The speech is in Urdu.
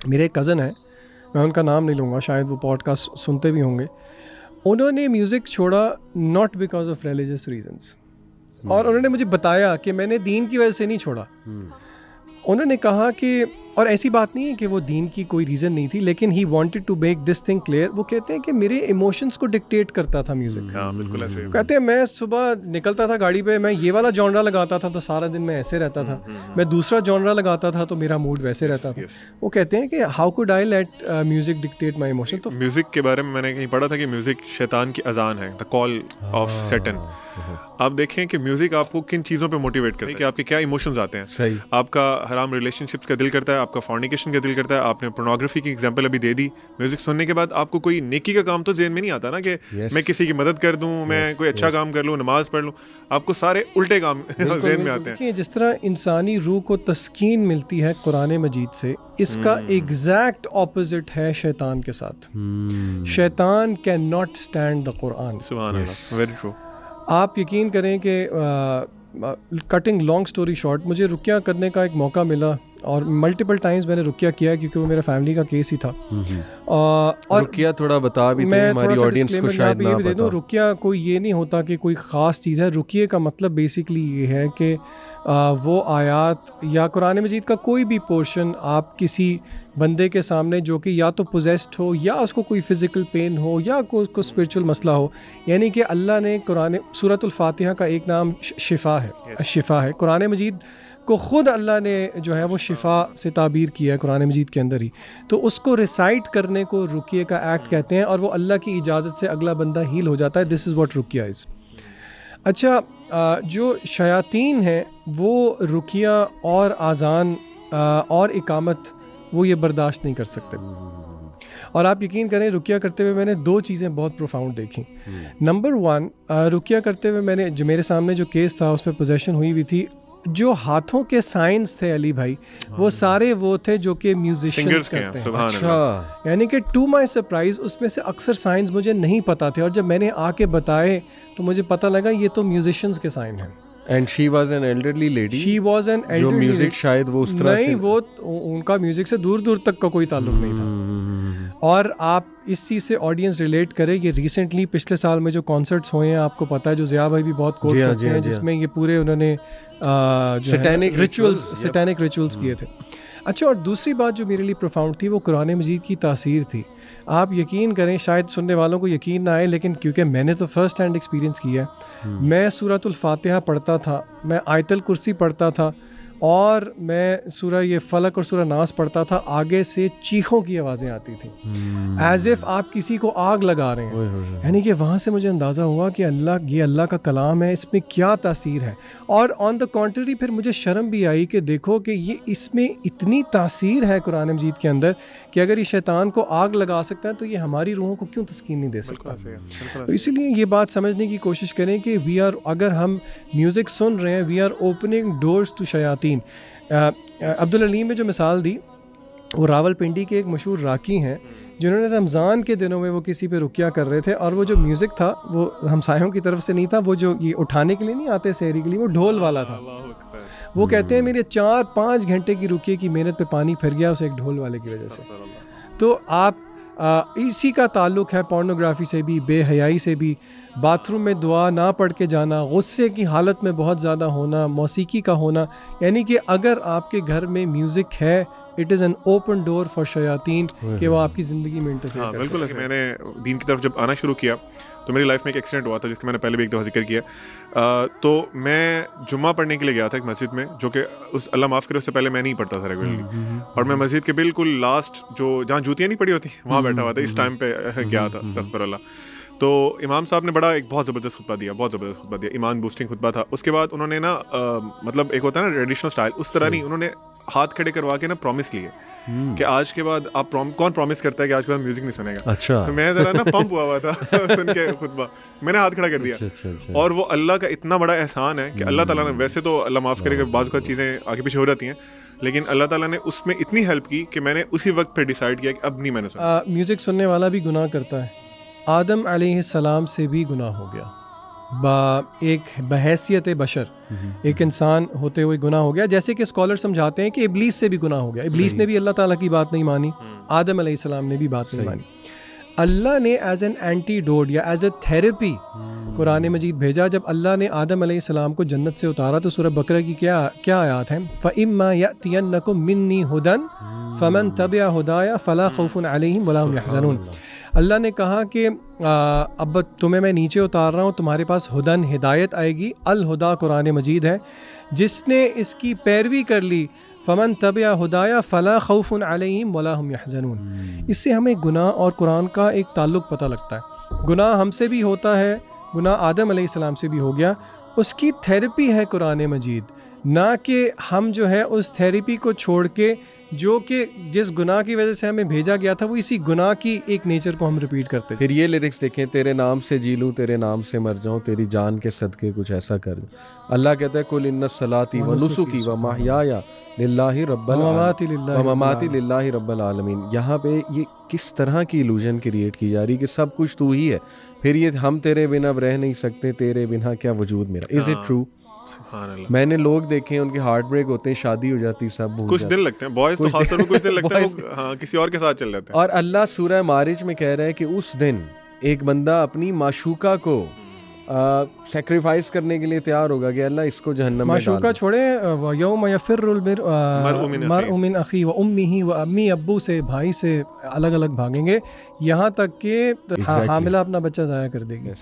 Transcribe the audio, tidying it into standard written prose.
میرے ایک کزن ہیں, میں ان کا نام نہیں لوں گا, شاید وہ پوڈ کاسٹ سنتے بھی ہوں گے. انہوں نے میوزک چھوڑا not because of religious reasons, اور انہوں نے مجھے بتایا کہ میں نے دین کی وجہ سے نہیں چھوڑا. انہوں نے کہا کہ, اور ایسی بات نہیں ہے کہ وہ دین کی کوئی ریزن نہیں تھی, لیکن he wanted to make this thing clear. وہ کہتے ہیں کہ میرے ایموشنز کو ڈکٹیٹ کرتا تھا میوزک. ہاں بالکل ایسے کہتے ہیں میں صبح نکلتا تھا گاڑی پہ, میں یہ والا جانرا لگاتا تھا تو سارا دن میں ایسے رہتا تھا, میں دوسرا جانرا لگاتا تھا تو میرا موڈ ویسے رہتا تھا. وہ کہتے ہیں کہ how could I let music dictate my emotion. تو میوزک کے بارے میں میں نے کہیں پڑھا تھا کہ میوزک شیطان کی اذان ہے, دا کال آف سیٹن. آپ دیکھیں کہ میوزک آپ کو کن چیزوں پہ موٹیویٹ کرتا ہے, کہ آپ کے کیا ایموشنز آتے ہیں. صحیح. آپ کا حرام ریلیشن شپس کا دل کرتا ہے, آپ کا فارنیکیشن کا دل کرتا ہے. آپ نے پورنوگرافی کی ایگزامپل ابھی دے دی. میوزک سننے کے بعد آپ کو کوئی نیکی کا کام تو ذہن میں نہیں آتا نا, کہ میں کسی کی مدد کر دوں, میں کوئی اچھا کام کر لوں, نماز پڑھ لوں. آپ کو سارے الٹے کام ذہن میں آتے ہیں. جس طرح انسانی روح کو تسکین ملتی ہے قرآن مجید سے, اس کا ایگزیکٹ اپوزٹ ہے شیطان کے ساتھ. شیطان کین ناٹ اسٹینڈ دا قرآن. سبحان اللہ, ویری ٹرو. آپ یقین کریں کہ کٹنگ لانگ اسٹوری شارٹ, مجھے رقیہ کرنے کا ایک موقع ملا, اور ملٹیپل ٹائمز میں نے رقیہ کیا کیونکہ وہ میرا فیملی کا کیس ہی تھا. اور رقیہ تھوڑا بتا بھی میں ہماری آڈینس کو شاید نہ دے دوں, رقیہ کوئی یہ نہیں ہوتا کہ کوئی خاص چیز ہے. رقیہ کا مطلب بیسکلی یہ ہے کہ وہ آیات یا قرآن مجید کا کوئی بھی پورشن آپ کسی بندے کے سامنے جو کہ یا تو پوزیسڈ ہو, یا اس کو کوئی فزیکل پین ہو, یا کوئی اس کو اسپرچل مسئلہ ہو. یعنی کہ اللہ نے قرآن سورۃ الفاتحہ کا ایک نام شفا ہے, شفا ہے. قرآن مجید کو خود اللہ نے جو ہے وہ شفا سے تعبیر کیا ہے قرآن مجید کے اندر ہی. تو اس کو ریسائٹ کرنے کو رقیہ کا ایکٹ کہتے ہیں, اور وہ اللہ کی اجازت سے اگلا بندہ ہیل ہو جاتا ہے. دس از واٹ رقیہ از. اچھا, جو شیاطین ہیں وہ رقیہ اور اذان اور اقامت وہ یہ برداشت نہیں کر سکتے. اور آپ یقین کریں, رقیہ کرتے ہوئے میں نے دو چیزیں بہت پروفاؤنڈ دیکھیں. نمبر ون, رقیہ کرتے ہوئے میں نے جو میرے سامنے جو کیس تھا اس پہ پوزیشن ہوئی ہوئی تھی, جو ہاتھوں کے سائنس تھے علی بھائی, وہ سارے وہ تھے جو کہ میوزیشینز کرتے ہیں. اچھا, یعنی کہ ٹو مائی سرپرائز اس میں سے اکثر سائنس مجھے نہیں پتہ تھے, اور جب میں نے آ کے بتائے تو مجھے پتہ لگا یہ تو میوزیشینز کے سائن ہیں. And she was an elderly lady. She was an elderly, جو میوزک شاید وہ اس طرح نہیں, وہ ان کا میوزک سے دور دور تک کا کوئی تعلق نہیں تھا. اور آپ اس چیز سے آڈینس ریلیٹ کرے, یہ ریسنٹلی پچھلے سال میں جو کانسرٹس ہوئے ہیں آپ کو پتہ ہے, جو ضیاء بھائی بھی بہت کوٹ کرتے ہیں, جس میں یہ پورے انہوں نے سیٹینک ریچولز کیے تھے. اچھا, اور دوسری بات جو میرے لیے پروفاؤنڈ تھی وہ قرآن مجید کی تاثیر تھی. آپ یقین کریں, شاید سننے والوں کو یقین نہ آئے, لیکن کیونکہ میں نے تو فرسٹ ہینڈ ایکسپیرینس کیا ہے. میں سورۃ الفاتحہ پڑھتا تھا, میں آیت الکرسی پڑھتا تھا, اور میں سورہ یہ فلق اور سورہ ناس پڑھتا تھا, آگے سے چیخوں کی آوازیں آتی تھیں, ایز ایف آپ کسی کو آگ لگا رہے ہیں. یعنی کہ وہاں سے مجھے اندازہ ہوا کہ یہ اللہ کا کلام ہے, اس میں کیا تاثیر ہے. اور آن دا کانٹری پھر مجھے شرم بھی آئی کہ دیکھو کہ یہ اس میں اتنی تاثیر ہے قرآن مجید کے اندر, کہ اگر یہ شیطان کو آگ لگا سکتا ہے تو یہ ہماری روحوں کو کیوں تسکین نہیں دے سکتا. تو اسی لیے یہ بات سمجھنے کی کوشش کریں کہ اگر ہم میوزک سن رہے ہیں, we are opening doors to شیاطین. عبدالعلیم میں جو مثال دی, وہ راول پنڈی کے ایک مشہور راکی ہیں, جنہوں نے رمضان کے دنوں میں وہ کسی پہ رقیہ کر رہے تھے, اور وہ جو میوزک تھا وہ ہمسایوں کی طرف سے نہیں تھا, وہ جو یہ اٹھانے کے لیے نہیں آتے سحری کے لیے, وہ ڈھول والا تھا. وہ کہتے ہیں میرے 4-5 گھنٹے کی رقیے کی محنت پہ پانی پھر گیا اس ایک ڈھول والے کی وجہ سے. تو آپ اسی کا تعلق ہے پورنوگرافی سے بھی, بے حیائی سے بھی. باتھ روم میں دعا نہ پڑھ کے جانا, غصے کی حالت میں بہت زیادہ ہونا, موسیقی کا ہونا. یعنی کہ اگر آپ کے گھر میں میوزک ہے, it is an open door for شیاطین کہ وہ آپ کی زندگی میں انٹرفیئر کر سکتے ہیں. بالکل. میں نے دین کی طرف جب آنا شروع کیا تو میری لائف میں ایک ایکسیڈنٹ ہوا تھا, جس کا میں نے پہلے بھی ایک دفعہ ذکر کیا. تو میں جمعہ پڑھنے کے لیے گیا تھا ایک مسجد میں, جو کہ اس اللہ معاف کرے اس سے پہلے میں نہیں پڑھتا تھا ریگولرلی, اور میں مسجد کے بالکل لاسٹ جو جہاں جوتیاں نہیں پڑی ہوتی وہاں بیٹھا ہوا تھا. اس ٹائم پہ گیا تھا, استغفر اللہ. تو امام صاحب نے ایک بہت زبردست خطبہ دیا, ایمان بوسٹنگ خطبہ تھا. اس کے بعد انہوں نے نا مطلب ایک ہوتا ہے نا ٹریڈیشنل سٹائل, اس طرح نہیں, انہوں نے ہاتھ کھڑے کروا کے نا پرومس لیے کہ آج کے بعد آپ کون پرومس کرتا ہے کہ آج کے بعد میوزک نہیں سنے گا. اچھا. تو میں ذرا نا پمپ ہوا تھا سن کے خطبہ, میں نے ہاتھ کھڑا کر دیا. اور وہ اللہ کا اتنا بڑا احسان ہے کہ اللہ تعالیٰ نے, ویسے تو اللہ معاف کرے کہ بعض اوقات چیزیں آگے پیچھے ہو جاتی ہیں, لیکن اللہ تعالیٰ نے اس میں اتنی ہیلپ کی کہ میں نے اسی وقت پہ ڈیسائیڈ کیا کہ اب نہیں میں نے سنا. میوزک سننے والا بھی گناہ کرتا ہے. آدم علیہ السلام سے بھی گناہ ہو گیا, ایک بحیثیت بشر ایک انسان ہوتے ہوئے گناہ ہو گیا. جیسے کہ اسکالر سمجھاتے ہیں کہ ابلیس سے بھی گناہ ہو گیا. ابلیس نے بھی اللہ تعالیٰ کی بات نہیں مانی, آدم علیہ السلام نے بھی بات نہیں مانی. اللہ نے ایز این اینٹی ڈوٹ یا ایز اے تھیراپی قرآن مجید بھیجا. جب اللہ نے آدم علیہ السلام کو جنت سے اتارا تو سورہ بقرہ کی کیا آیات ہیں؟ فَإِمَّا يَأْتِيَنَّكُم مِّنِّي هُدًى فَمَن تَبِعَ هُدَايَ فَلَا خَوْفٌ عَلَيْهِمْ وَلَا هُمْ يَحْزَنُونَ. اللہ نے کہا کہ اب تمہیں میں نیچے اتار رہا ہوں, تمہارے پاس ہدن ہدایت آئے گی. الہدا قرآن مجید ہے, جس نے اس کی پیروی کر لی فمن تبع ہدایا فلا خوف علیہم ولا هم يحزنون. اس سے ہمیں گناہ اور قرآن کا ایک تعلق پتہ لگتا ہے. گناہ ہم سے بھی ہوتا ہے, گناہ آدم علیہ السلام سے بھی ہو گیا, اس کی تھیراپی ہے قرآن مجید, نہ کہ ہم جو ہے اس تھیراپی کو چھوڑ کے جو کہ جس گناہ کی وجہ سے ہمیں بھیجا گیا تھا وہ اسی گناہ کی ایک نیچر کو ہم ریپیٹ کرتے. پھر یہ لیرکس دیکھیں, تیرے نام سے جی لوں, تیرے نام سے مر جاؤں, تیری جان کے صدقے کچھ ایسا کر دوں. اللہ کہتا ہے کل ان صلاتی و نسکی و محیای للہ رب ومماتی للہ رب العالمین. یہاں پہ یہ کس طرح کی ایلوژن کریٹ کی جا رہی کہ سب کچھ تو ہی ہے, پھر یہ ہم تیرے بنا اب رہ نہیں سکتے, تیرے بنا کیا وجود میرا. Is it true? میں نے لوگ دیکھے ہیں ان کے ہارٹ بریک ہوتے ہیں, شادی ہو جاتی, سب کچھ دن لگتے ہیں, بوائز تو خاص طور پہ کچھ دن لگتے ہیں, ہاں کسی اور کے ساتھ چل جاتے ہیں. اور اللہ سورہ معارج میں کہہ رہا ہے کہ اس دن ایک بندہ اپنی معشوقہ کو سیکریفائس کرنے کے لیے تیار ہوگا کہ اللہ اس کو جہنم میں ڈال. معشوقہ چھوڑیں, یوم یفر المرء من اخیہ و امہ و امی, ابو سے بھائی سے الگ الگ بھاگیں گے, یہاں تک کہ حاملہ اپنا بچہ ضائع کر دے گی.